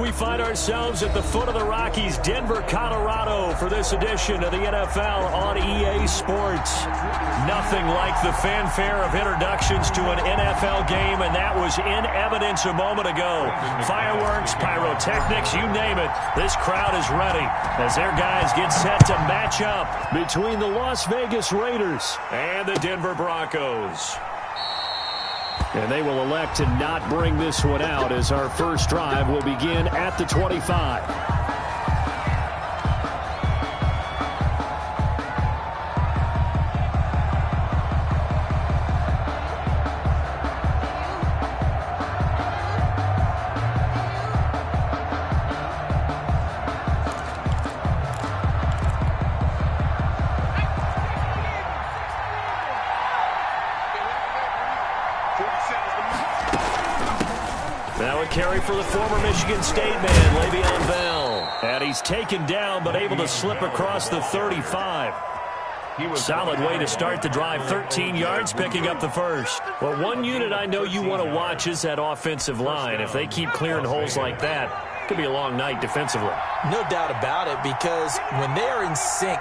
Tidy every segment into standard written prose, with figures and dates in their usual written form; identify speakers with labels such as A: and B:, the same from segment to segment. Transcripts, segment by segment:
A: We find ourselves at the foot of the Rockies, Denver, Colorado, for this edition of the NFL on EA Sports. Nothing like the fanfare of introductions to an NFL game, and that was in evidence a moment ago. Fireworks, pyrotechnics, you name it. This crowd is ready as their guys get set to match up between the Las Vegas Raiders and the Denver Broncos. And they will elect to not bring this one out as our first drive will begin at the 25. Now a carry for the former Michigan State man, Le'Veon Bell. And he's taken down but able to slip across the 35. Solid way to start the drive, 13 yards, picking up the first. Well, one unit I know you want to watch is that offensive line. If they keep clearing holes like that, it could be a long night defensively.
B: No doubt about it, because when they are in sync,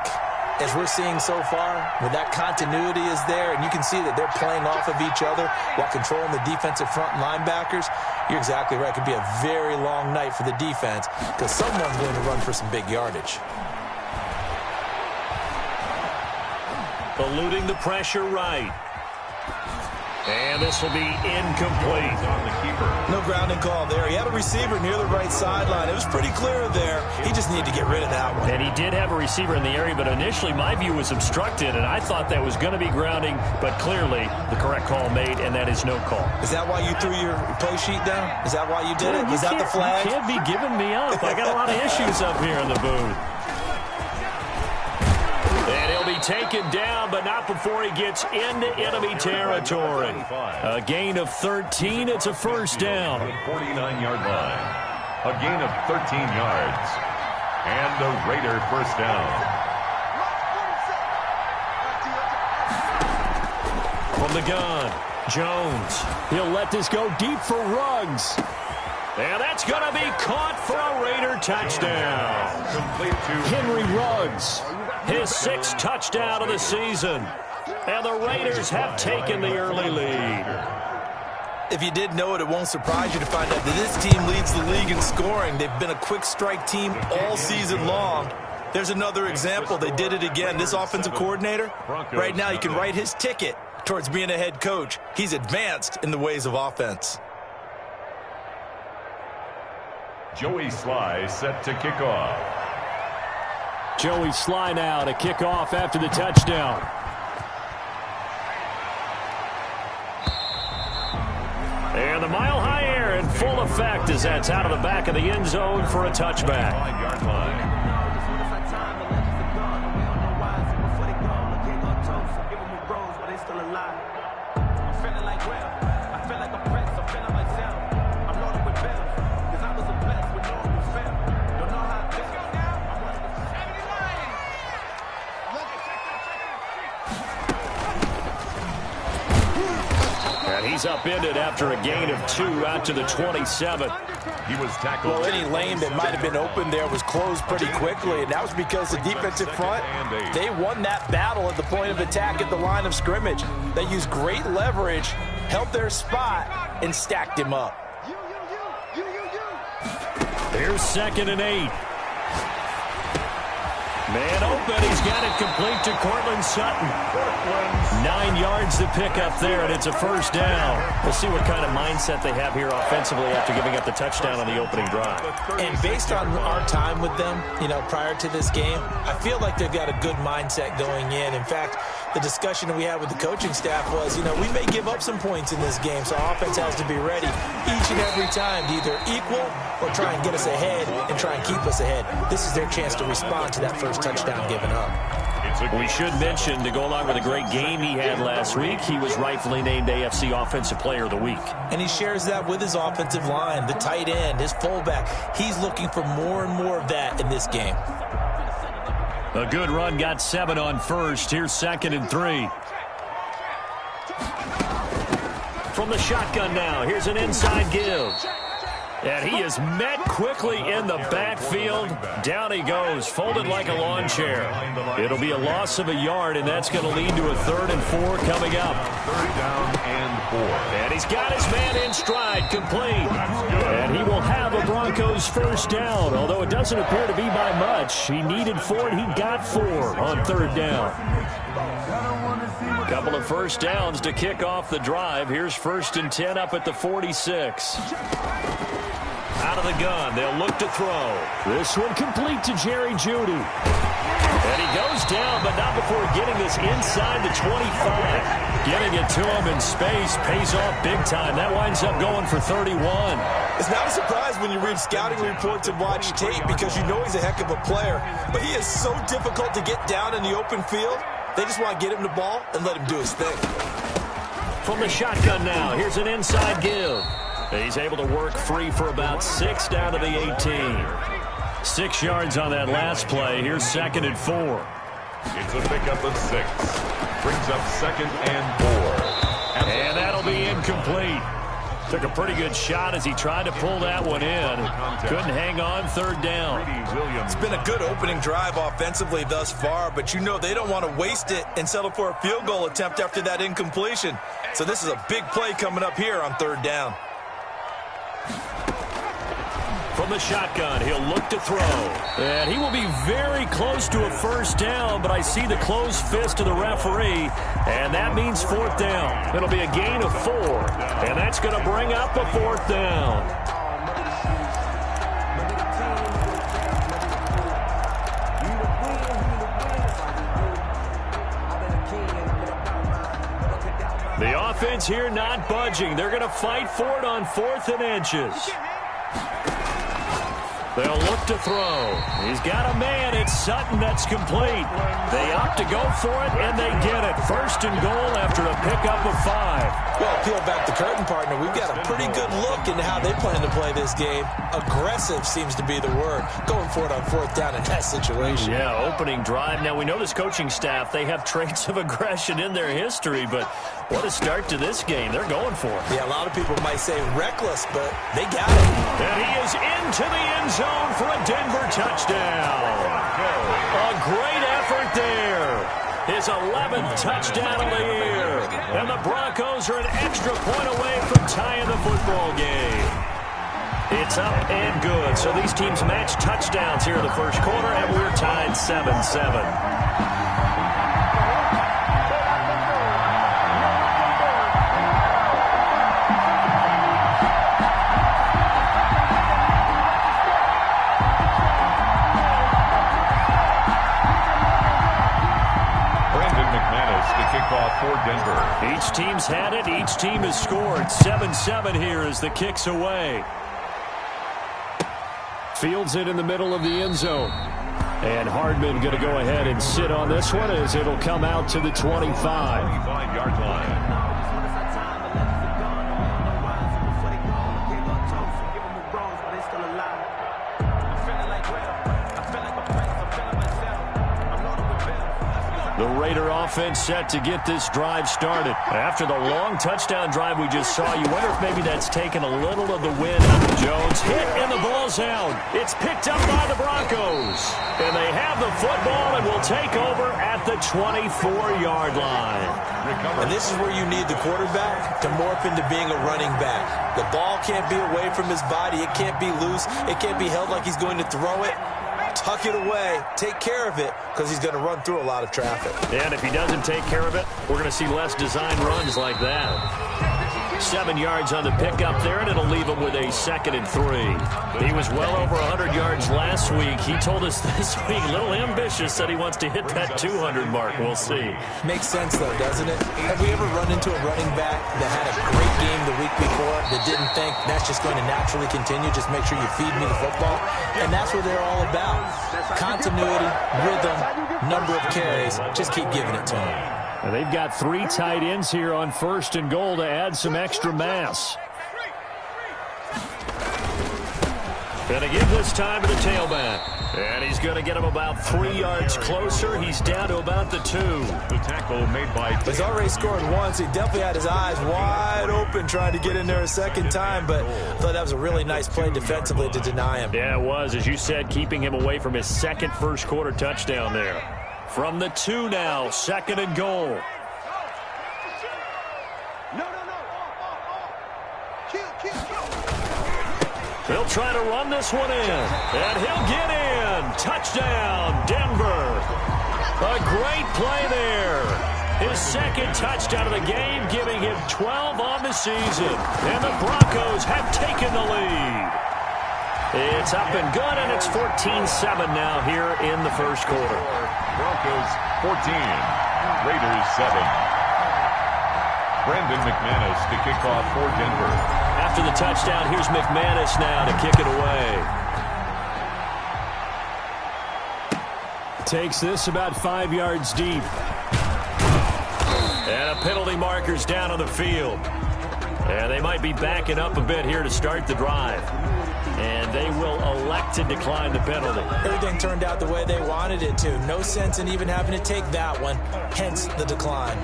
B: as we're seeing so far, when that continuity is there and you can see that they're playing off of each other while controlling the defensive front linebackers, you're exactly right. It could be a very long night for the defense because someone's going to run for some big yardage.
A: Eluding the pressure right. And this will be incomplete.
B: No grounding call there. He had a receiver near the right sideline. It was pretty clear there. He just needed to get rid of that one.
A: And he did have a receiver in the area, but initially my view was obstructed, and I thought that was going to be grounding, but clearly the correct call made, and that is no call.
B: Is that why you threw your play sheet down? Is that why you did it? Was that the flag?
A: You can't be giving me up. I got a lot of issues up here in the booth. And he'll be taken down, but not before he gets into enemy territory. A gain of 13. It's a first down.
C: 49-yard line. A gain of 13 yards. And a Raider first down.
A: From the gun, Jones. He'll let this go deep for Ruggs. And that's going to be caught for a Raider touchdown.
C: Complete to
A: Henry Ruggs, his 6th touchdown of the season. And the Raiders have taken the early lead.
B: If you did know it, it won't surprise you to find out that this team leads the league in scoring. They've been a quick strike team all season long. There's another example. They did it again. This offensive coordinator, right now, you can write his ticket towards being a head coach. He's advanced in the ways of offense.
C: Joey Sly set to kick off.
A: Joey Sly now to kick off after the touchdown. And the mile-high air in full effect as that's out of the back of the end zone for a touchback.
C: 5-yard line.
A: He's upended after a gain of 2 out to the 27.
C: He was tackled.
B: Well, any lane that might have been open there was closed pretty quickly, and that was because the defensive front, they won that battle at the point of attack at the line of scrimmage. They used great leverage, held their spot, and stacked him up.
A: Here's 2nd and 8. Man open, he's got it complete to Cortland Sutton. 9 yards to pick up there, and it's a first down. We'll see what kind of mindset they have here offensively after giving up the touchdown on the opening drive.
B: And based on our time with them, prior to this game, I feel like they've got a good mindset going in. In fact, the discussion that we had with the coaching staff was, we may give up some points in this game, so our offense has to be ready each and every time to either equal or try and get us ahead and try and keep us ahead. This is their chance to respond to that first touchdown given up.
A: We should mention, to go along with a great game he had last week, he was rightfully named AFC Offensive Player of the Week.
B: And he shares that with his offensive line, the tight end, his fullback. He's looking for more and more of that in this game.
A: A good run, got 7 on first. Here's 2nd and 3. From the shotgun now, here's an inside give. And he is met quickly in the backfield. Down he goes, folded like a lawn chair. It'll be a loss of a yard, and that's going to lead to a 3rd and 4 coming up.
C: 3rd down and 4.
A: And he's got his man in stride, complete. And he will have a Broncos first down, although it doesn't appear to be by much. He needed 4, and he got 4 on 3rd down. Couple of first downs to kick off the drive. Here's 1st and 10 up at the 46. Out of the gun, they'll look to throw. This one complete to Jerry Jeudy. And he goes down, but not before getting this inside the 25. Getting it to him in space pays off big time. That winds up going for 31.
B: It's not a surprise when you read scouting reports and watch tape because you know he's a heck of a player. But he is so difficult to get down in the open field. They just want to get him the ball and let him do his thing.
A: From the shotgun now, here's an inside give. He's able to work free for about 6 down to the 18. 6 yards on that last play. Here's 2nd and 4.
C: It's a pickup of 6. Brings up 2nd and 4.
A: And that'll be incomplete. Took a pretty good shot as he tried to pull that one in. Couldn't hang on 3rd down.
B: It's been a good opening drive offensively thus far, but you know they don't want to waste it and settle for a field goal attempt after that incompletion. So this is a big play coming up here on 3rd down.
A: From the shotgun, he'll look to throw. And he will be very close to a first down, but I see the closed fist of the referee, and that means 4th down. It'll be a gain of 4, and that's going to bring up a 4th down. The offense here not budging. They're going to fight for it on 4th and inches. They'll look to throw. He's got a man. It's Sutton. That's complete. They opt to go for it, and they get it. 1st and goal after a pickup of 5.
B: Well, peel back the curtain, partner. We've got a pretty good look into how they plan to play this game. Aggressive seems to be the word. Going for it on 4th down in that situation.
A: Yeah, opening drive. Now, we know this coaching staff, they have traits of aggression in their history, but what a start to this game. They're going for it.
B: Yeah, a lot of people might say reckless, but they got it.
A: And he is into the end zone for a Denver touchdown. A great effort there. His 11th touchdown of the year. And the Broncos are an extra point away from tying the football game. It's up and good. So these teams match touchdowns here in the first quarter, and we're tied 7-7.
C: For Denver.
A: Each team's had it. Each team has scored. 7-7 here as the kick's away. Fields it in the middle of the end zone. And Hardman going to go ahead and sit on this one as it'll come out to the 25.
C: 25-yard line. The Raider offense set to get this drive started. After the long touchdown drive we just saw, you wonder if maybe that's taken a little of the wind out of Jones. Hit and the ball's out. It's picked up by the Broncos. And they have the football and will take over at the 24-yard line.
B: And this is where you need the quarterback to morph into being a running back. The ball can't be away from his body. It can't be loose. It can't be held like he's going to throw it. Tuck it away, take care of it, because he's going to run through a lot of traffic.
A: And if he doesn't take care of it, we're going to see less design runs like that. 7 yards on the pickup there, and it'll leave him with a 2nd and 3. He was well over 100 yards last week. He told us this week, a little ambitious, said he wants to hit that 200 mark. We'll see.
B: Makes sense, though, doesn't it? Have we ever run into a running back that had a great game the week before that didn't think that's just going to naturally continue? Just make sure you feed me the football. And that's what they're all about. Continuity, rhythm, number of carries. Just keep giving it to them.
A: And they've got 3 tight ends here on 1st and goal to add some extra mass. Going to give this time to the tailback. And he's going to get him about 3 yards closer. He's down to about the 2.
D: The tackle made by...
B: He's already scored once. He definitely had his eyes wide open trying to get in there a second time, but I thought that was a really nice play defensively to deny him.
A: Yeah, it was. As you said, keeping him away from his second first-quarter touchdown there. From the 2 now, 2nd and goal. He'll try to run this one in, and he'll get in. Touchdown, Denver. A great play there. His second touchdown of the game, giving him 12 on the season. And the Broncos have taken the lead. It's up and good, and it's 14-7 now here in the first quarter.
D: Broncos 14, Raiders 7. Brandon McManus to kick off for Denver.
A: After the touchdown, here's McManus now to kick it away. Takes this about 5 yards deep. And a penalty marker's down on the field. And they might be backing up a bit here to start the drive. And they will elect to decline the penalty.
B: Everything turned out the way they wanted it to. No sense in even having to take that one, hence the decline.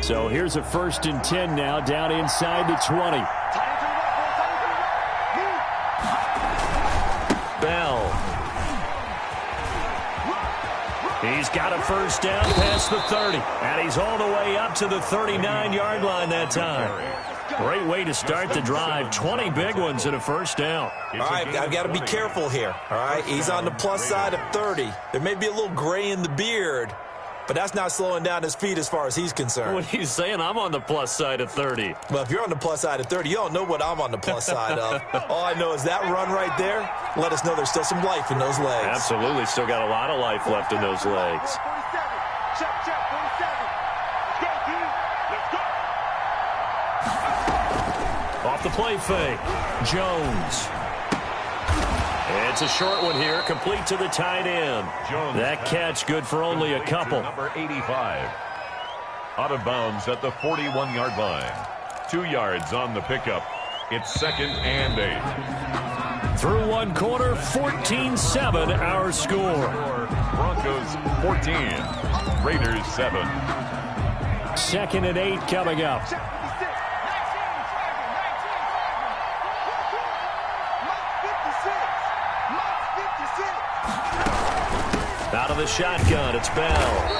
A: So here's a 1st and 10 now, down inside the 20. Bell. He's got a first down past the 30. And he's all the way up to the 39-yard line that time. Great way to start the drive. 20 big ones and a first down.
B: All right, I've got to be careful here. All right, he's on the plus side of 30. There may be a little gray in the beard, but that's not slowing down his feet as far as he's concerned.
A: What are you saying? I'm on the plus side of 30.
B: Well, if you're on the plus side of 30, you don't know what I'm on the plus side of. All I know is that run right there let us know there's still some life in those legs.
A: Absolutely. Still got a lot of life left in those legs. Off the play fake. Jones. It's a short one here, complete to the tight end.
D: Jones,
A: that catch good for only a couple.
D: Number 85. Out of bounds at the 41-yard line. 2 yards on the pickup. It's 2nd and 8.
A: Through one quarter, 14-7 our score.
D: Broncos 14, Raiders 7.
A: 2nd and 8 coming up. Out of the shotgun, it's Bell.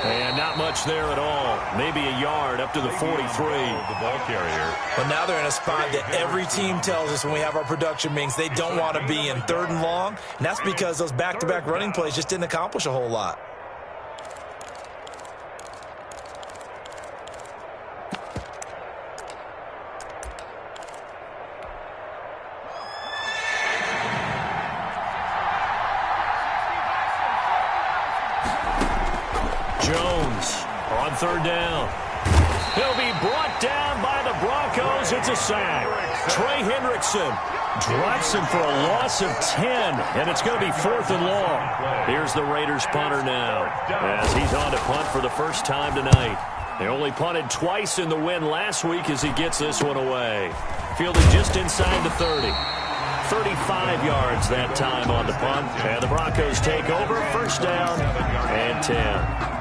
A: And not much there at all. Maybe a yard up to the 43.
D: The ball carrier.
B: But now they're in a spot that every team tells us when we have our production meetings they don't want to be in, 3rd and long. And that's because those back-to-back running plays just didn't accomplish a whole lot.
A: Jones on 3rd down. He'll be brought down by the Broncos. It's a sack. Trey Hendrickson drops him for a loss of 10, and it's going to be 4th and long. Here's the Raiders punter now as he's on to punt for the first time tonight. They only punted twice in the win last week as he gets this one away. Fielded just inside the 30. 35 yards that time on the punt. And the Broncos take over. 1st down and 10.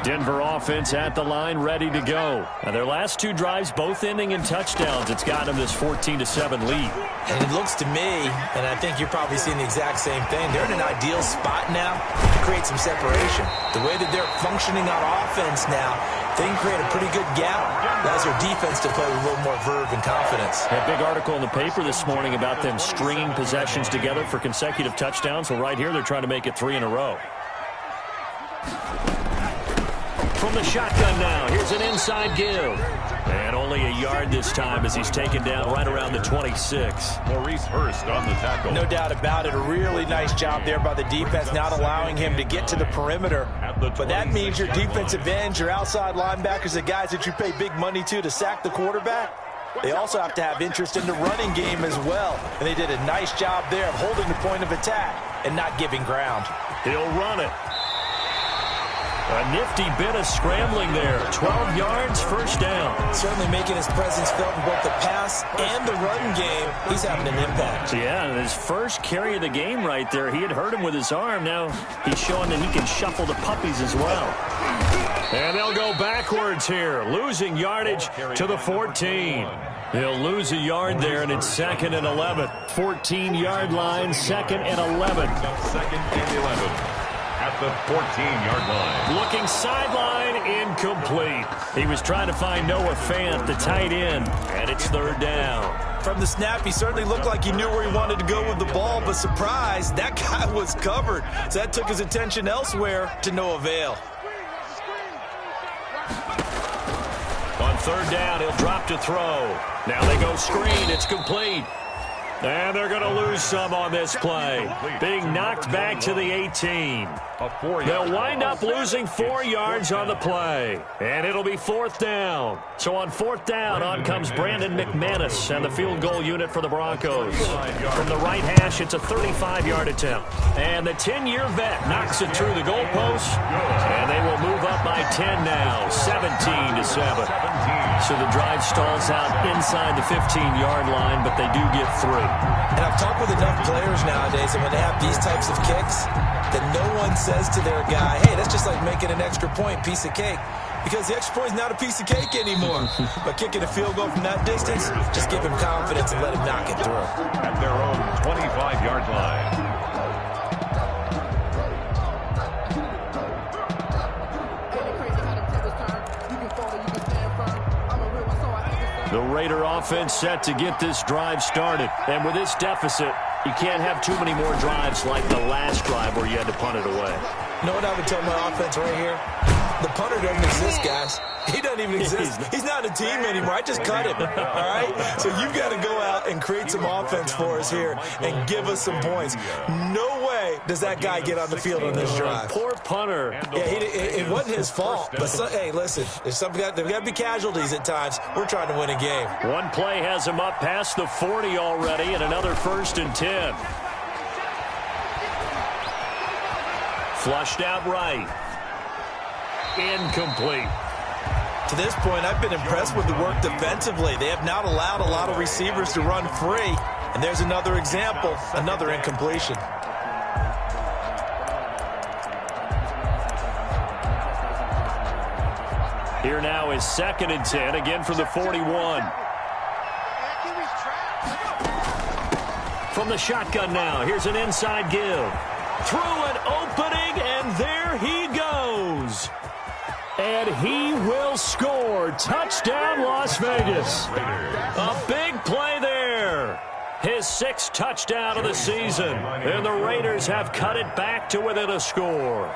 A: Denver offense at the line, ready to go. And their last 2 drives, both ending in touchdowns. It's got them this 14-7 lead.
B: And it looks to me, and I think you're probably seeing the exact same thing, they're in an ideal spot now to create some separation. The way that they're functioning on offense now, they can create a pretty good gap. Allows their defense to play with a little more verve and confidence.
A: A big article in the paper this morning about them stringing possessions together for consecutive touchdowns. Well, right here, they're trying to make it 3 in a row. From the shotgun now, here's an inside give. And only a yard this time as he's taken down right around the 26.
D: Maurice Hurst on the tackle.
B: No doubt about it. A really nice job there by the defense, not allowing him to get to the perimeter. But that means your defensive ends, your outside linebackers, the guys that you pay big money to sack the quarterback, they also have to have interest in the running game as well. And they did a nice job there of holding the point of attack and not giving ground.
A: He'll run it. A nifty bit of scrambling there. 12 yards, first down.
B: Certainly making his presence felt in both the pass and the run game. He's having an impact.
A: Yeah, his first carry of the game right there. He had hurt him with his arm. Now he's showing that he can shuffle the puppies as well. And they'll go backwards here, losing yardage to the 14. He'll lose a yard there, and it's 2nd and 11. 14-yard line, 2nd and 11.
D: 2nd and 11. At the 14-yard line.
A: Looking sideline, incomplete. He was trying to find Noah Fant, the tight end, and it's 3rd down.
B: From the snap, he certainly looked like he knew where he wanted to go with the ball, but surprise, that guy was covered. So that took his attention elsewhere to no avail.
A: On 3rd down, he'll drop to throw. Now they go screen. It's complete. And they're going to lose some on this play. Being knocked back to the 18. They'll wind up losing 4 yards on the play. And it'll be 4th down. So on 4th down, on comes Brandon McManus and the field goal unit for the Broncos. From the right hash, it's a 35-yard attempt. And the 10-year vet knocks it through the goalpost. And they will move up by 10 now, 17-7. So the drive stalls out inside the 15-yard line, but they do get 3.
B: And I've talked with enough players nowadays, and when they have these types of kicks, that no one says to their guy, hey, that's just like making an extra point, piece of cake. Because the extra point is not a piece of cake anymore. But kicking a field goal from that distance, just give him confidence and let him knock it through.
D: At their own 25-yard line.
A: The Raider offense set to get this drive started. And with this deficit, you can't have too many more drives like the last drive where you had to punt it away.
B: You know what I would tell my offense right here? The punter doesn't exist, guys. He doesn't even exist. He's not a team anymore. I just cut him, all right? So you've got to go out and create some offense for us here and give us some points. No way does that guy get on the field on this drive.
A: Poor punter.
B: Yeah, it wasn't his fault. But, hey, listen, there's got to be casualties at times. We're trying to win a game.
A: One play has him up past the 40 already, and another 1st and 10. Flushed out right. Incomplete.
B: To this point, I've been impressed with the work defensively. They have not allowed a lot of receivers to run free. And there's another example, another incompletion.
A: Here now is 2nd and 10, again from the 41. From the shotgun now, here's an inside give. Through an opening, and there he goes. And he will score. Touchdown, Las Vegas. A big play there. His 6th touchdown of the season. And the Raiders have cut it back to within a score.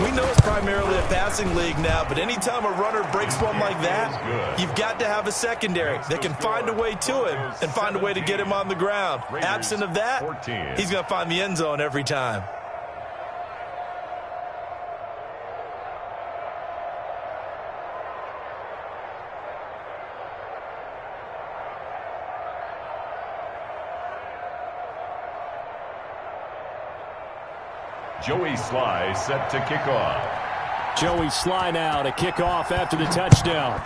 B: We know it's primarily a passing league now, but anytime a runner breaks one like that, you've got to have a secondary that can find a way to him and find a way to get him on the ground. Absent of that, he's going to find the end zone every time.
D: Joey Sly set to kick off.
A: Joey Sly now to kick off after the touchdown.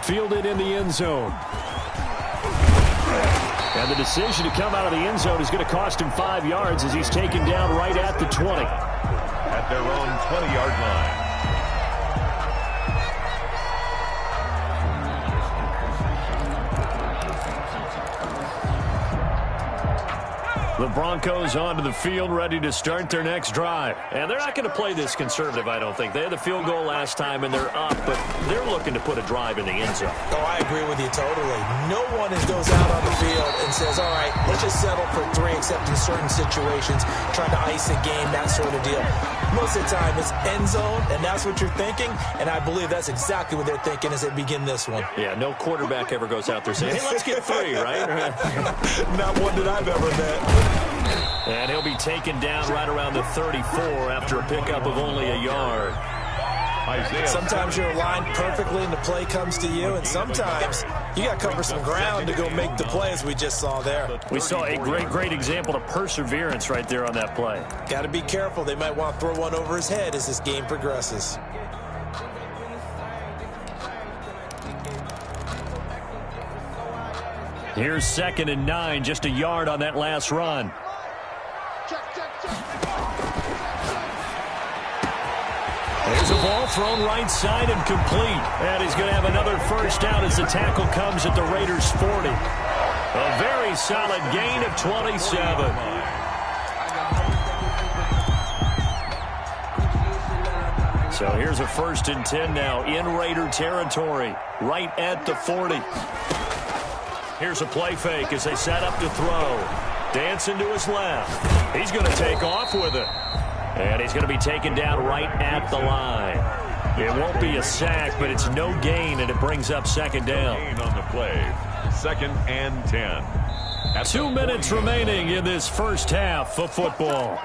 A: Fielded in the end zone. And the decision to come out of the end zone is going to cost him 5 yards as he's taken down right at the 20.
D: At their own 20-yard line.
A: The Broncos onto the field, ready to start their next drive. And they're not going to play this conservative, I don't think. They had the field goal last time, and they're up, but they're looking to put a drive in the end zone.
B: Oh, I agree with you totally. No one goes out on the field and says, all right, let's just settle for 3, except in certain situations, trying to ice a game, that sort of deal. Most of the time, it's end zone, and that's what you're thinking, and I believe that's exactly what they're thinking as they begin this one.
A: Yeah, no quarterback ever goes out there saying, hey, let's get 3, right?
B: Not one that I've ever met.
A: And he'll be taken down right around the 34 after a pickup of only a yard.
B: Sometimes you're aligned perfectly and the play comes to you, and sometimes you got to cover some ground to go make the play, as we just saw there.
C: We saw a great example of perseverance right there on that play.
B: Got to be careful. They might want to throw one over his head as this game progresses.
C: Here's 2nd and 9, just a yard on that last run. There's a ball thrown right side and complete. And he's going to have another first down as the tackle comes at the Raiders' 40. A very solid gain of 27. So here's a 1st and 10 now in Raider territory, right at the 40. Here's a play fake as they set up to throw. Dancing to his left. He's going to take off with it. And he's going to be taken down right at the line. It won't be a sack, but it's no gain, and it brings up 2nd down.
D: Gain on the play. 2nd and 10.
C: 2 minutes remaining in this first half of football.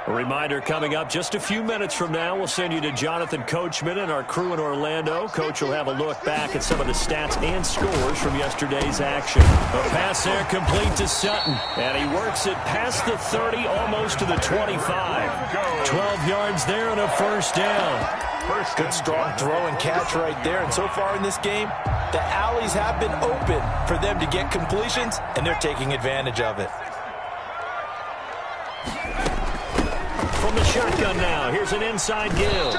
C: A reminder coming up just a few minutes from now, we'll send you to Jonathan Coachman and our crew in Orlando. Coach will have a look back at some of the stats and scores from yesterday's action. A pass there complete to Sutton, and he works it past the 30, almost to the 25. 12 yards there and a first down.
B: Good strong throw and catch right there. And so far in this game, the alleys have been open for them to get completions, and they're taking advantage of it.
C: From the shotgun now, here's an inside give.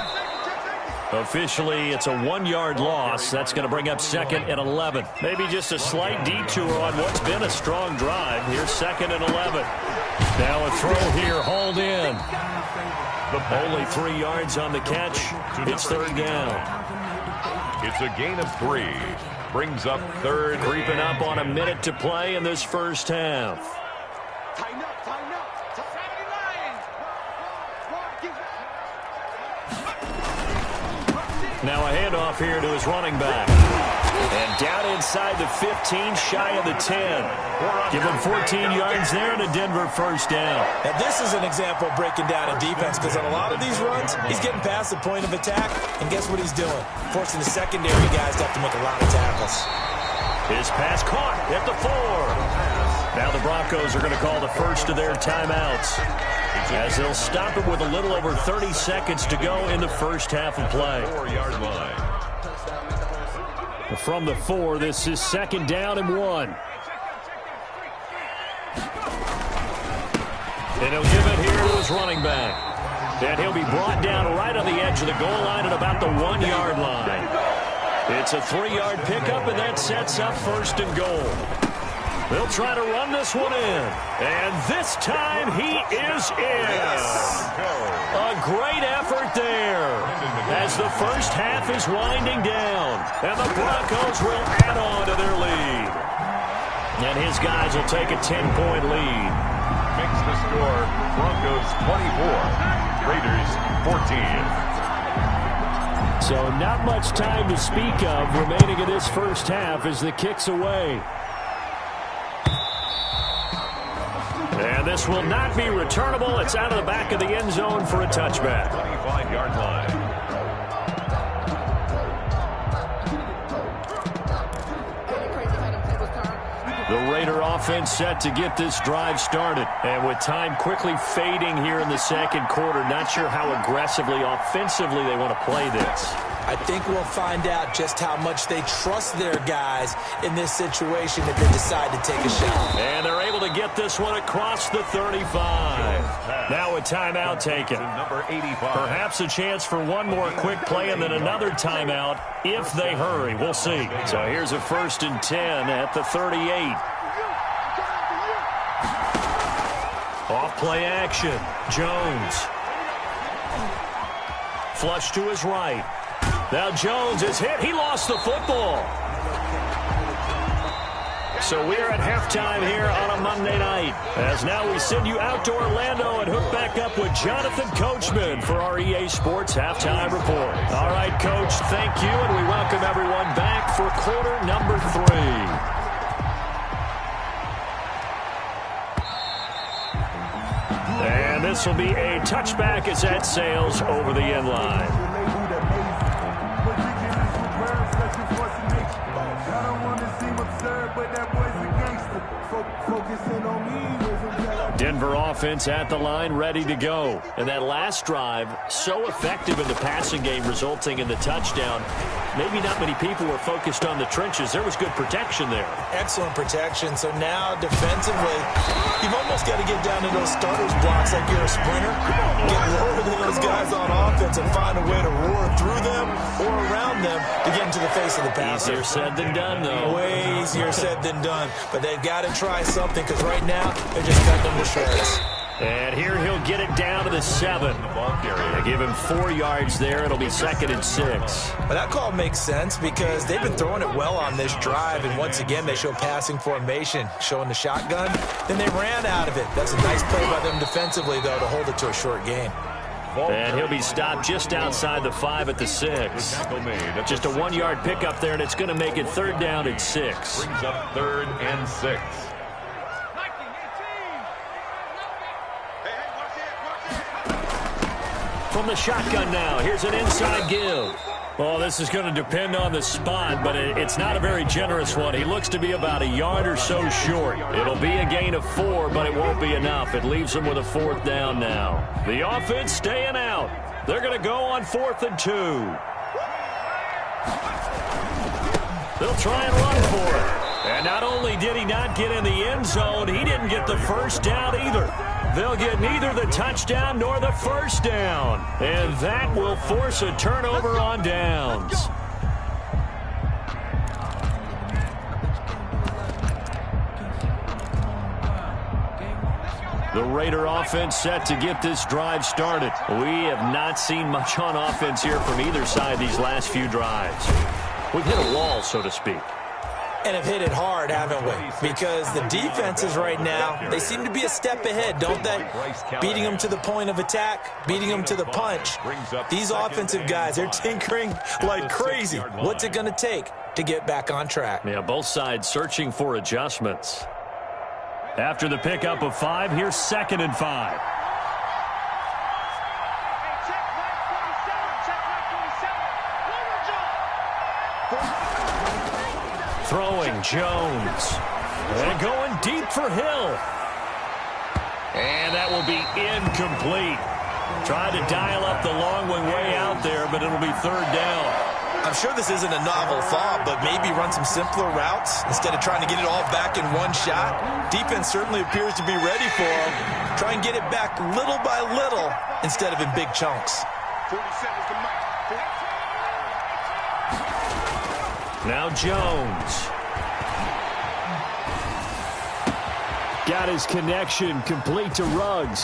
C: Officially, it's a 1-yard loss. That's going to bring up 2nd and 11. Maybe just a slight detour on what's been a strong drive. Here's 2nd and 11. Now a throw here, hauled in. Only 3 yards on the catch. It's 3rd down.
D: It's a gain of 3. Brings up 3rd.
C: Creeping up on a minute to play in this first half. Now a handoff here to his running back. And down inside the 15, shy of the 10. Give him 14 yards there and a Denver first down.
B: Now this is an example of breaking down a defense, because on a lot of these runs, he's getting past the point of attack, and guess what he's doing? Forcing the secondary guys to have to make a lot of tackles.
C: His pass caught at the 4. Now the Broncos are going to call the first of their timeouts, as they'll stop it with a little over 30 seconds to go in the first half of play.
D: 4-yard line.
C: From the 4, this is 2nd down and 1. And he'll give it here to his running back. And he'll be brought down right on the edge of the goal line at about the 1-yard line. It's a 3-yard pickup, and that sets up 1st and goal. They'll try to run this one in. And this time he is in. A great effort there as the first half is winding down. And the Broncos will add on to their lead. And his guys will take a 10-point lead.
D: Makes the score Broncos 24, Raiders 14.
C: So not much time to speak of remaining in this first half as the kick's away. And this will not be returnable. It's out of the back of the end zone for a touchback.
D: 25-yard line.
C: The Raider offense set to get this drive started. And with time quickly fading here in the second quarter, not sure how aggressively, offensively they want to play this.
B: I think we'll find out just how much they trust their guys in this situation if they decide to take a shot.
C: And they're able to get this one across the 35. Now a timeout taken.
D: Number 85.
C: Perhaps a chance for one more quick play and then another timeout if they hurry. We'll see. So here's a 1st and 10 at the 38. Off play action. Jones. Flush to his right. Now Jones is hit. He lost the football.
A: So we're at halftime here on a Monday night. As now we send you out to Orlando and hook back up with Jonathan Coachman for our EA Sports Halftime Report. All right, Coach, thank you, and we welcome everyone back for quarter number 3. And this will be a touchback as that sails over the end line. Denver offense at the line, ready to go. And that last drive, so effective in the passing game, resulting in the touchdown. Maybe not many people were focused on the trenches. There was good protection there.
B: Excellent protection. So now, defensively, you've almost got to get down to those starters blocks like you're a sprinter. Get lower than those guys on offense and find a way to roar through them or around them to get into the face of the passer.
A: Easier said than done, though.
B: Way easier said than done. But they've got to try something because right now, they're just cutting them to shreds.
A: And here he'll get it down to the 7. They give him 4 yards there. It'll be 2nd and 6.
B: But that call makes sense because they've been throwing it well on this drive. And once again, they show passing formation, showing the shotgun. Then they ran out of it. That's a nice play by them defensively, though, to hold it to a short gain.
A: And he'll be stopped just outside the 5 at the 6. Just a 1-yard pickup there, and it's going to make it 3rd down and 6.
D: Brings up 3rd and 6.
A: From the shotgun now, here's an inside give. Well, this is going to depend on the spot, but it's not a very generous one. He looks to be about a yard or so short. It'll be a gain of 4, but it won't be enough. It leaves him with a 4th down now. The offense staying out. They're going to go on 4th and 2. They'll try and run for it. And not only did he not get in the end zone, he didn't get the first down either. They'll get neither the touchdown nor the first down. And that will force a turnover on downs. The Raider offense set to get this drive started. We have not seen much on offense here from either side these last few drives. We've hit a wall, so to speak.
B: And have hit it hard, haven't we? Because the defenses right now, they seem to be a step ahead, don't they? Beating them to the point of attack, beating them to the punch. These offensive guys, they're tinkering like crazy. What's it going to take to get back on track?
A: Yeah, both sides searching for adjustments. After the pickup of 5, here's 2nd and 5. Throwing Jones. And going deep for Hill. And that will be incomplete. Tried to dial up the long way out there, but it'll be 3rd down.
B: I'm sure this isn't a novel thought, but maybe run some simpler routes instead of trying to get it all back in one shot. Defense certainly appears to be ready for him. Try and get it back little by little instead of in big chunks.
A: Now Jones. Got his connection complete to Ruggs.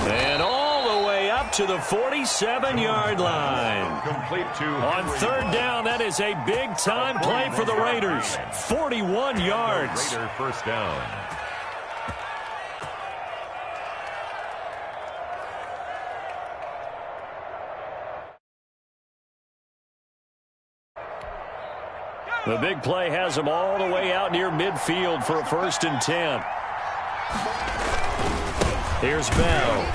A: And all the way up to the 47-yard line.
D: Complete to
A: On 3rd down, that is a big-time play for the Raiders. 41 yards.
D: Raider first down.
A: The big play has them all the way out near midfield for a 1st and 10. Here's Bell.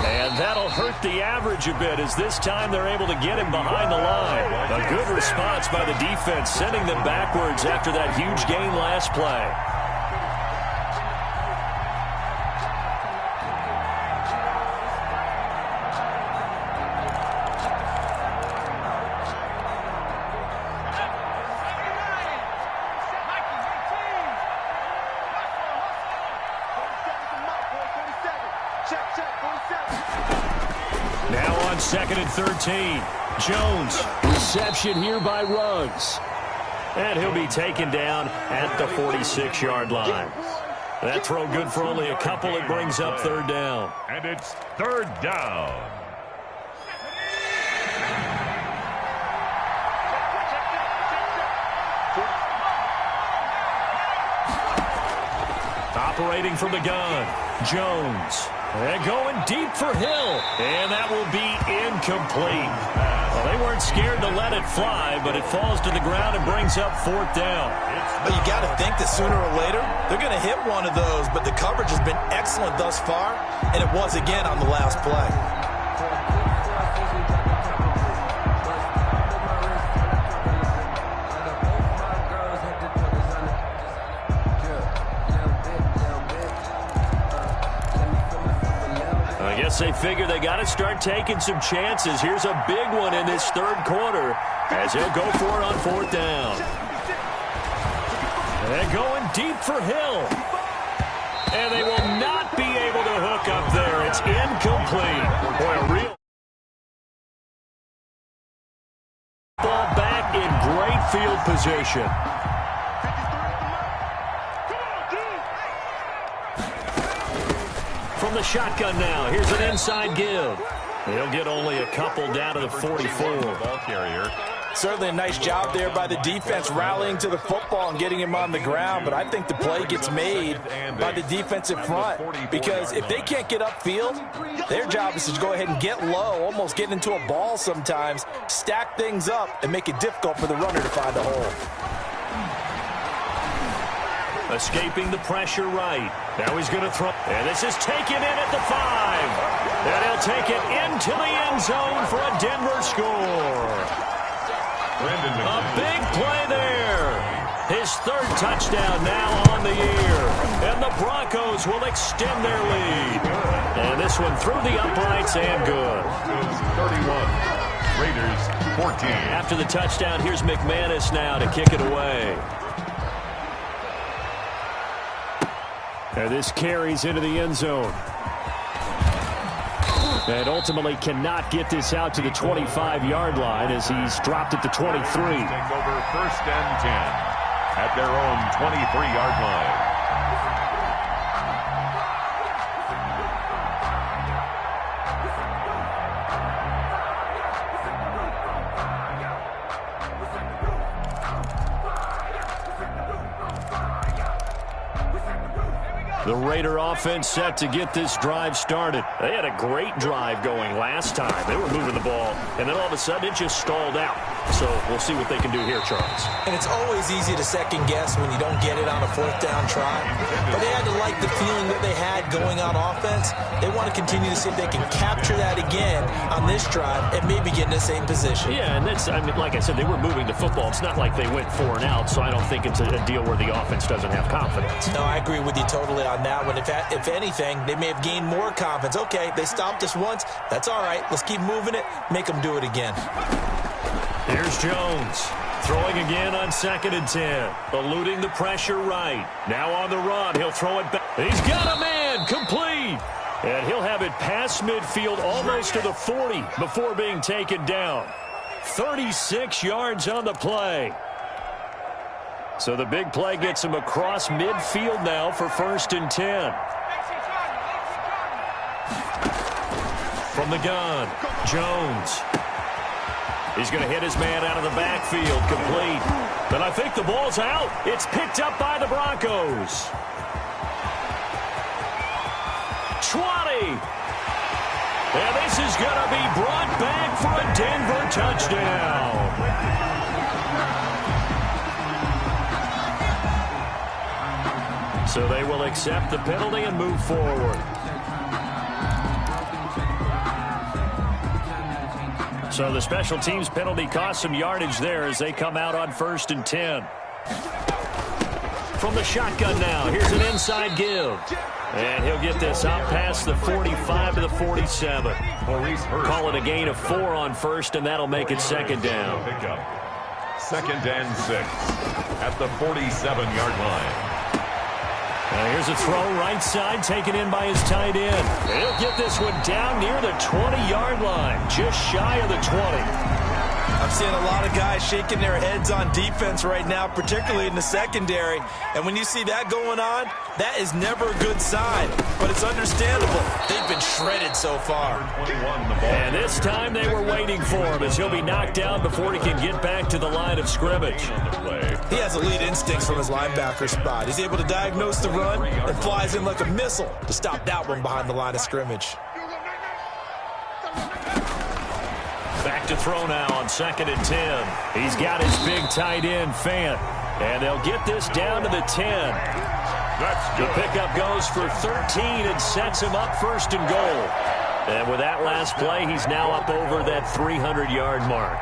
A: And that'll hurt the average a bit as this time they're able to get him behind the line. A good response by the defense, sending them backwards after that huge gain last play. Now on 2nd and 13. Jones, reception here by Ruggs. And he'll be taken down at the 46-yard line. That throw good for only a couple. It brings up 3rd down.
D: And it's 3rd down.
A: operating from the gun. Jones. And going deep for Hill. And that will be incomplete. Well, they weren't scared to let it fly, but it falls to the ground and brings up 4th down.
B: But you got to think that sooner or later, they're going to hit one of those. But the coverage has been excellent thus far, and it was again on the last play.
A: I guess they figure they got to start taking some chances. Here's a big one in this 3rd quarter as he'll go for it on 4th down. And going deep for Hill. And they will not be able to hook up there. It's incomplete. Boy, a real ball back in great field position. From the shotgun now, here's an inside give. He'll get only a couple down to the 44.
D: Ball carrier.
B: Certainly a nice job there by the defense rallying to the football and getting him on the ground, but I think the play gets made by the defensive front because if they can't get upfield, their job is to go ahead and get low, almost get into a ball sometimes, stack things up, and make it difficult for the runner to find a hole.
A: Escaping the pressure right. Now he's going to throw. And this is taken in at the 5. And he'll take it into the end zone for a Denver score. A big play there. His 3rd touchdown now on the year. And the Broncos will extend their lead. And this one through the uprights and good.
D: 31. Raiders 14.
A: After the touchdown, here's McManus now to kick it away. And this carries into the end zone. And ultimately cannot get this out to the 25-yard line as he's dropped at the 23.
D: Take over 1st and 10 at their own 23-yard line.
A: The Raider offense set to get this drive started. They had a great drive going last time. They were moving the ball, and then all of a sudden it just stalled out. So we'll see what they can do here, Charles.
B: And it's always easy to second guess when you don't get it on a 4th down try. But they had to like the feeling that they had going on offense. They want to continue to see if they can capture that again on this drive and maybe get in the same position.
A: Yeah, and that's, I mean, like I said, they were moving the football. It's not like they went 4 and out, so I don't think it's a deal where the offense doesn't have confidence.
B: No, I agree with you totally on that one. If anything, they may have gained more confidence. Okay, they stopped us once. That's all right. Let's keep moving it. Make them do it again.
A: Here's Jones. Throwing again on 2nd and 10. Eluding the pressure right. Now on the run. He'll throw it back. He's got a man. Complete. And he'll have it past midfield almost to the 40 before being taken down. 36 yards on the play. So the big play gets him across midfield now for 1st and 10. From the gun, Jones. He's going to hit his man out of the backfield, complete. But I think the ball's out. It's picked up by the Broncos. 20. And this is going to be brought back for a Denver touchdown. So they will accept the penalty and move forward. So the special teams penalty cost some yardage there as they come out on 1st and 10. From the shotgun now, here's an inside give. And he'll get this out past the 45 to the 47. Call it a gain of 4 on 1st, and that'll make it 2nd down.
D: 2nd and 6 at the 47-yard line.
A: Now here's a throw right side taken in by his tight end. He'll get this one down near the 20-yard line, just shy of the 20.
B: I'm seeing a lot of guys shaking their heads on defense right now, particularly in the secondary. And when you see that going on, that is never a good sign. But it's understandable. They've been shredded so far.
D: 21, the ball.
A: And this time they were waiting for him as he'll be knocked down before he can get back to the line of scrimmage.
B: He has elite instincts from his linebacker spot. He's able to diagnose the run and flies in like a missile to stop that one behind the line of scrimmage.
A: Back to throw now on 2nd and 10. He's got his big tight end, Fant. And they'll get this down to the 10.
D: That's
A: The pickup goes for 13 and sets him up 1st and goal. And with that last play, he's now up over that 300-yard mark.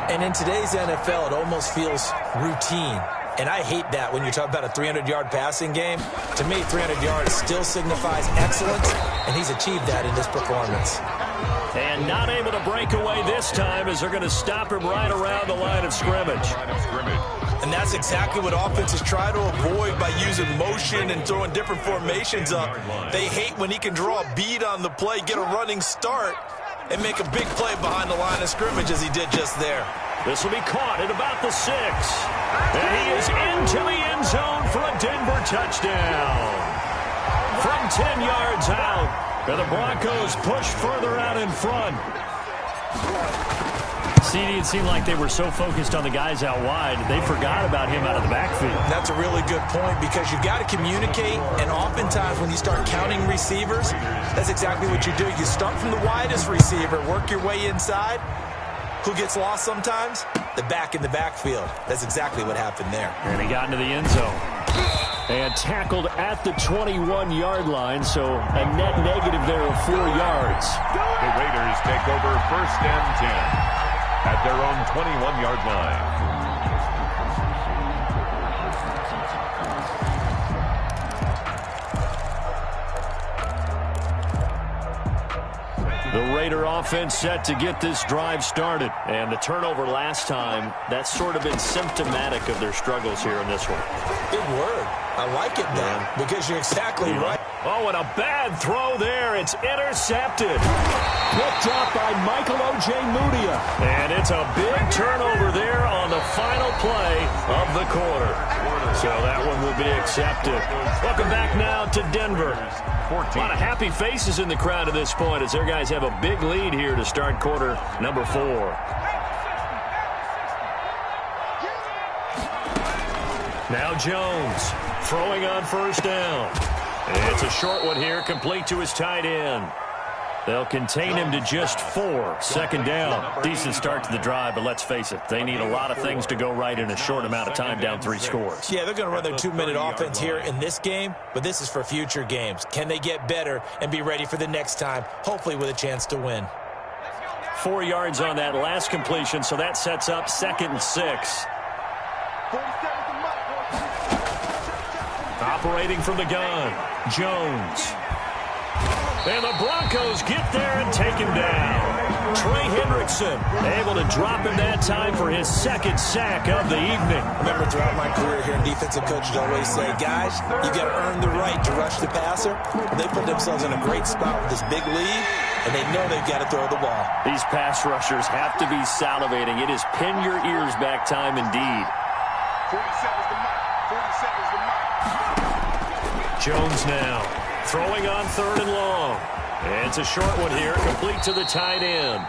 B: And in today's NFL, it almost feels routine. And I hate that when you talk about a 300-yard passing game. To me, 300 yards still signifies excellence, and he's achieved that in this performance.
A: And not able to break away this time as they're going to stop him right around the line of scrimmage.
B: And that's exactly what offenses try to avoid by using motion and throwing different formations up. They hate when he can draw a bead on the play, get a running start, and make a big play behind the line of scrimmage as he did just there.
A: This will be caught at about the 6. And he is into the end zone for a Denver touchdown. From 10 yards out. And the Broncos push further out in front. CD, it seemed like they were so focused on the guys out wide, they forgot about him out of the backfield.
B: That's a really good point because you've got to communicate, and oftentimes when you start counting receivers, that's exactly what you do. You start from the widest receiver, work your way inside. Who gets lost sometimes? The back in the backfield. That's exactly what happened there.
A: And he got into the end zone. And tackled at the 21-yard line, so a net negative there of 4 yards.
D: The Raiders take over 1st and 10 at their own 21-yard line.
A: The Raider offense set to get this drive started. And the turnover last time, that's sort of been symptomatic of their struggles here in this one.
B: Big word. I like it, Dan, because you're exactly right.
A: Oh, and a bad throw there. It's intercepted. Picked up by Michael O.J. Mudia. And it's a big turnover there on the final play of the quarter. So that one will be accepted. Welcome back now to Denver. A lot of happy faces in the crowd at this point as their guys have a big lead here to start quarter number 4. Now Jones throwing on 1st down. It's a short one here, complete to his tight end. They'll contain him to just 4. 2nd down. Decent start to the drive, but let's face it, they need a lot of things to go right in a short amount of time down 3 scores.
B: Yeah, they're going to run their 2-minute offense here in this game, but this is for future games. Can they get better and be ready for the next time, hopefully with a chance to win?
A: 4 yards on that last completion, so that sets up 2nd and 6. Operating from the gun, Jones. And the Broncos get there and take him down. Trey Hendrickson able to drop him that time for his 2nd sack of the evening.
B: Remember, throughout my career here, defensive coaches always say, guys, you got to earn the right to rush the passer. And they put themselves in a great spot with this big lead, and they know they've got to throw the ball.
A: These pass rushers have to be salivating. It is pin your ears back time indeed.
E: 47's the mark. 47's the mark.
A: Jones now throwing on 3rd and long. And it's a short one here, complete to the tight end.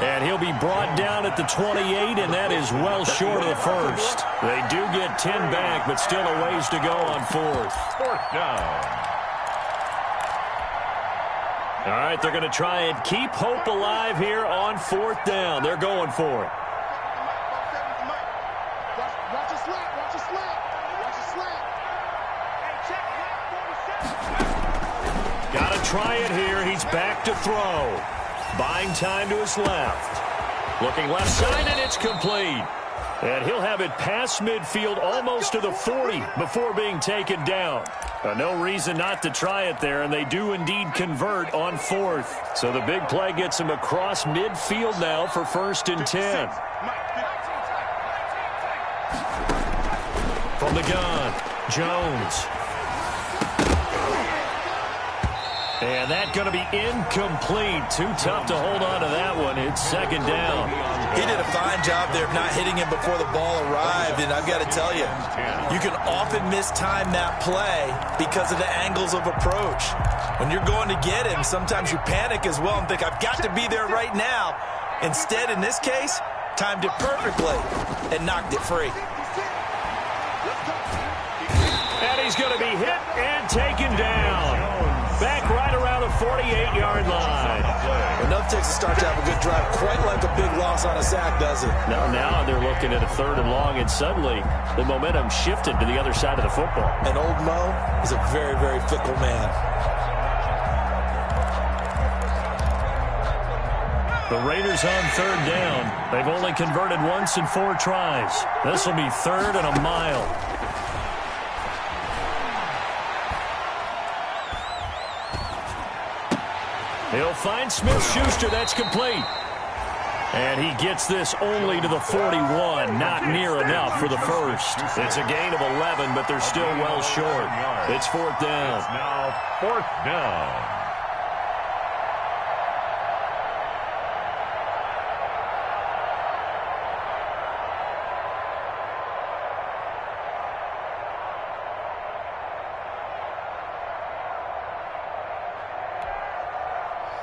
A: And he'll be brought down at the 28, and that is well short of the 1st. They do get 10 back, but still a ways to go on 4th.
D: 4th down.
A: All right, they're going to try and keep hope alive here on 4th down. They're going for it.
E: Watch your slap. Watch your slap. Watch your slap. Hey, check.
A: Got to try it here. He's back to throw. Buying time to his left. Looking left side, and it's complete. And he'll have it past midfield almost to the 40 before being taken down. No reason not to try it there, and they do indeed convert on 4th. So the big play gets him across midfield now for 1st and 10. From the gun, Jones. And that's going to be incomplete. Too tough to hold on to that one. It's second down.
B: He did a fine job there of not hitting him before the ball arrived, and I've got to tell you, you can often mistime that play because of the angles of approach. When you're going to get him, sometimes you panic as well and think, I've got to be there right now. Instead, in this case, timed it perfectly and knocked it free.
A: And he's going to be hit and taken down. Back right around the 48-yard line.
B: Enough takes a start to have a good drive, quite like a big loss on a sack, does it?
A: Now they're looking at a 3rd and long, and suddenly the momentum shifted to the other side of the football.
B: And old Mo is a very, very fickle man.
A: The Raiders on 3rd down. They've only converted once in 4 tries. This will be 3rd and a mile. He'll find Smith-Schuster. That's complete. And he gets this only to the 41. Not near enough for the first. It's a gain of 11, but they're still well short. It's 4th down.
D: Now 4th down.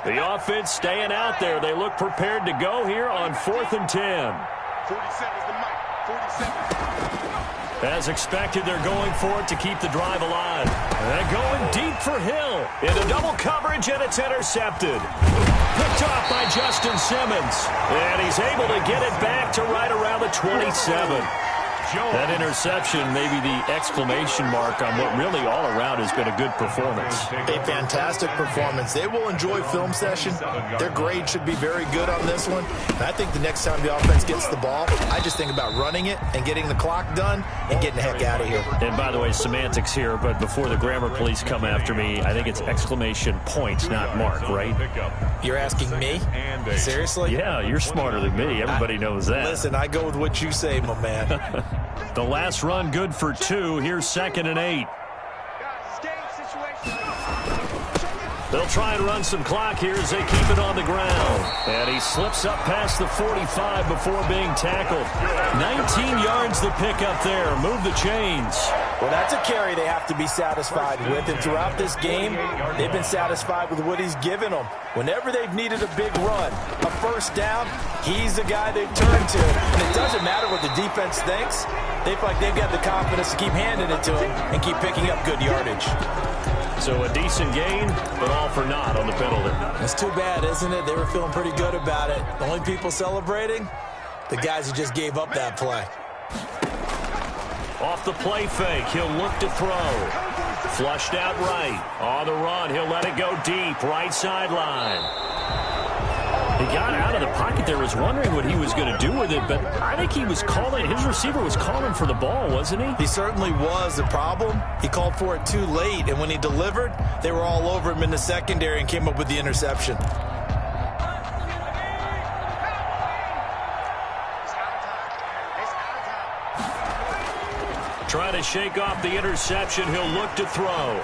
A: The offense staying out there. They look prepared to go here on 4th and 10.
E: 47's the mic. 47.
A: As expected, they're going for it to keep the drive alive. They're going deep for Hill. Into double coverage, and it's intercepted. Picked off by Justin Simmons. And he's able to get it back to right around the 27. That interception may be the exclamation mark on what really all around has been a good performance.
B: A fantastic performance. They will enjoy film session. Their grade should be very good on this one. And I think the next time the offense gets the ball, I just think about running it and getting the clock done and getting the heck out of here.
A: And by the way, semantics here, but before the grammar police come after me, I think it's exclamation point, not mark, right?
B: You're asking me? Seriously?
A: Yeah, you're smarter than me. Everybody knows that.
B: Listen, I go with what you say, my man.
A: The last run good for 2. Here's 2nd and 8. They'll try and run some clock here as they keep it on the ground. And he slips up past the 45 before being tackled. 19 yards the pickup there. Move the chains.
B: Well, that's a carry they have to be satisfied with. And throughout this game, they've been satisfied with what he's given them. Whenever they've needed a big run, a first down, he's the guy they've turned to. And it doesn't matter what the defense thinks. They feel like they've got the confidence to keep handing it to him and keep picking up good yardage.
A: So a decent gain, but all for naught on the penalty.
B: It's too bad, isn't it? They were feeling pretty good about it. The only people celebrating, the guys who just gave up that play.
A: Off the play fake, he'll look to throw. Flushed out right. On the run, he'll let it go deep. Right sideline. He got out of the pocket there, was wondering what he was going to do with it, but I think he was calling, his receiver was calling for the ball, wasn't he?
B: He certainly was. The problem, he called for it too late, and when he delivered, they were all over him in the secondary and came up with the interception.
A: Trying to shake off the interception, he'll look to throw.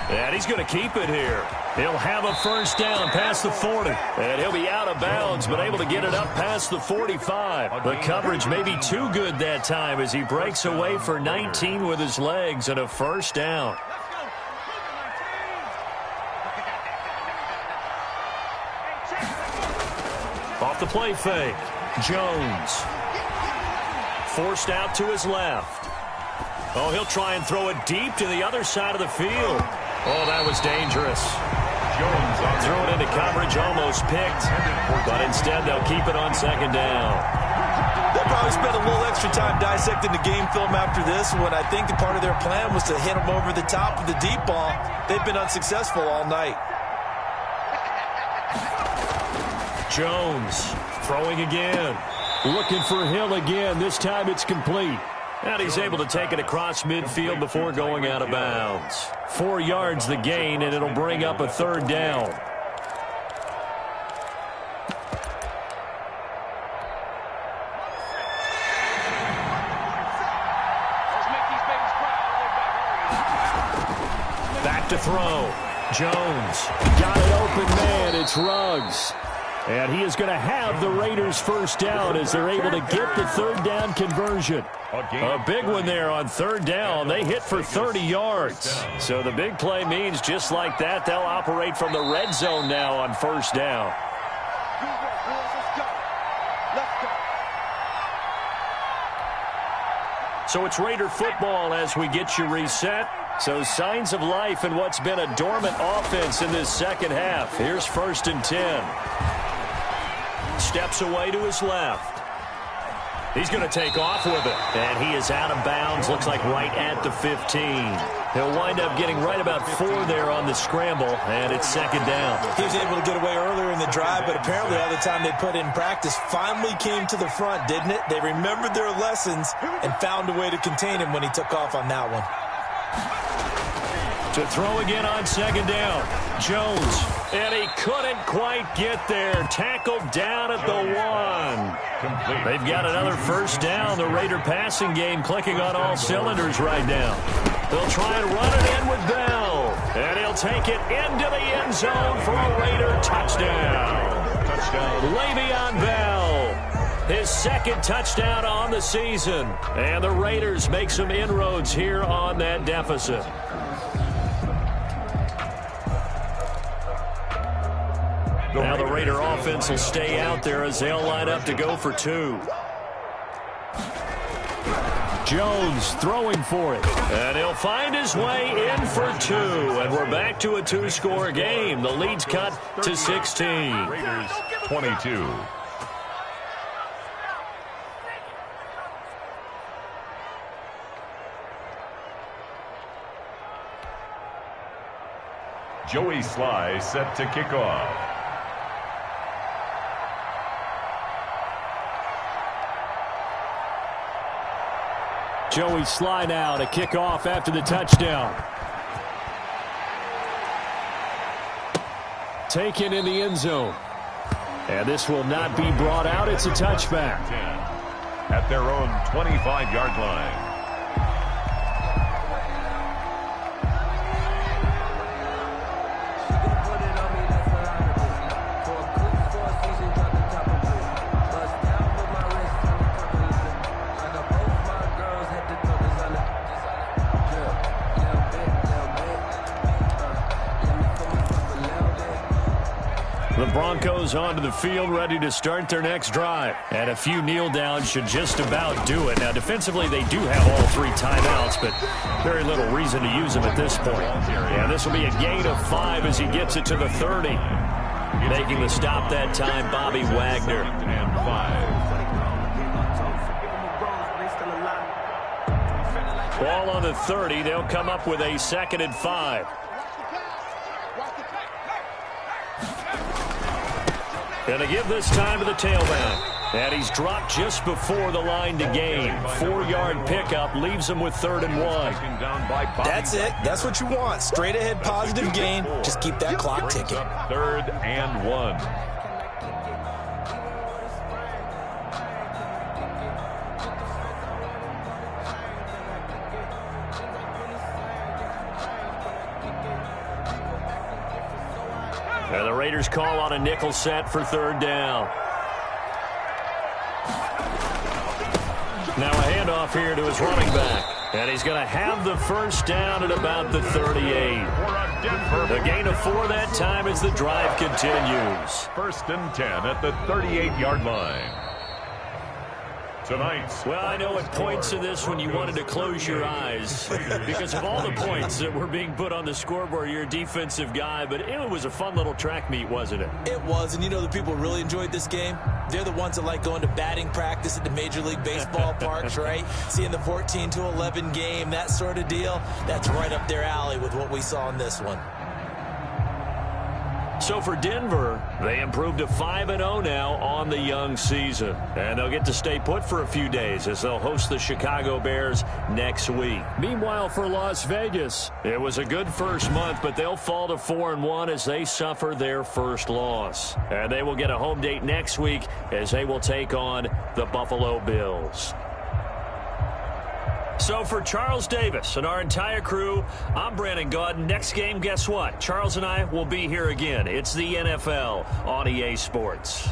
A: And he's going to keep it here. He'll have a first down past the 40. And he'll be out of bounds, but able to get it up past the 45. The coverage may be too good that time as he breaks away for 19 with his legs and a first down. Off the play fake. Jones. Forced out to his left. Oh, he'll try and throw it deep to the other side of the field. Oh, that was dangerous.
D: Jones
A: threw it into coverage, almost picked, but instead they'll keep it on second down.
B: They'll probably spend a little extra time dissecting the game film after this one. I think the part of their plan was to hit them over the top with the deep ball. They've been unsuccessful all night.
A: Jones throwing again. Looking for Hill again. This time it's complete. And he's able to take it across midfield before going out of bounds. 4 yards the gain, and it'll bring up a third down. Back to throw. Jones got an open man. It's Ruggs. And he is going to have the Raiders first down as they're able to get the third down conversion. A big one there on third down. They hit for 30 yards. So the big play means just like that, they'll operate from the red zone now on first down. So it's Raider football as we get you reset. So signs of life in what's been a dormant offense in this second half. Here's 1st and 10. Steps away to his left. He's going to take off with it. And he is out of bounds, looks like right at the 15. He'll wind up getting right about 4 there on the scramble, and it's 2nd down.
B: He was able to get away earlier in the drive, but apparently all the time they put in practice finally came to the front, didn't it? They remembered their lessons and found a way to contain him when he took off on that one.
A: To throw again on 2nd down. Jones. And he couldn't quite get there. Tackled down at the 1. They've got another first down. The Raider passing game clicking on all cylinders right now. They'll try and run it in with Bell. And he'll take it into the end zone for a Raider touchdown. Le'Veon Bell. His 2nd touchdown on the season. And the Raiders make some inroads here on that deficit. Now the Raider offense will stay out there as they'll line up to go for 2. Jones throwing for it. And he'll find his way in for 2. And we're back to a 2-score game. The lead's cut to 16.
D: Raiders 22. Joey Sly set to kick off.
A: Joey Sly now to kick off after the touchdown. Taken in the end zone. And this will not be brought out. It's a touchback.
D: At their own 25-yard line.
A: The Broncos onto the field, ready to start their next drive. And a few kneel downs should just about do it. Now, defensively, they do have all 3 timeouts, but very little reason to use them at this point. Yeah, this will be a gain of 5 as he gets it to the 30. Making the stop that time, Bobby Wagner.
D: And 5.
A: Ball on the 30. They'll come up with a 2nd and 5. Going to give this time to the tailback. And he's dropped just before the line to gain. 4-yard pickup leaves him with 3rd and 1.
B: That's it. That's what you want. Straight ahead positive gain. Just keep that clock ticking.
D: 3rd and 1.
A: And the Raiders call on a nickel set for 3rd down. Now a handoff here to his running back. And he's going to have the first down at about the 38. A gain of 4 that time as the drive continues.
D: 1st and 10 at the 38-yard line. Tonight's
A: well, I know at points in this when you wanted to close your eyes because of all the points that were being put on the scoreboard. You're a defensive guy, but it was a fun little track meet, wasn't it?
B: It was, and you know the people who really enjoyed this game? They're the ones that like going to batting practice at the Major League Baseball parks, right? Seeing the 14-11 game, that sort of deal. That's right up their alley with what we saw in this one.
A: So for Denver, they improved to 5-0 now on the young season. And they'll get to stay put for a few days as they'll host the Chicago Bears next week. Meanwhile, for Las Vegas, it was a good first month, but they'll fall to 4-1 as they suffer their first loss. And they will get a home date next week as they will take on the Buffalo Bills. So for Charles Davis and our entire crew, I'm Brandon Gaudin. Next game, guess what? Charles and I will be here again. It's the NFL on EA Sports.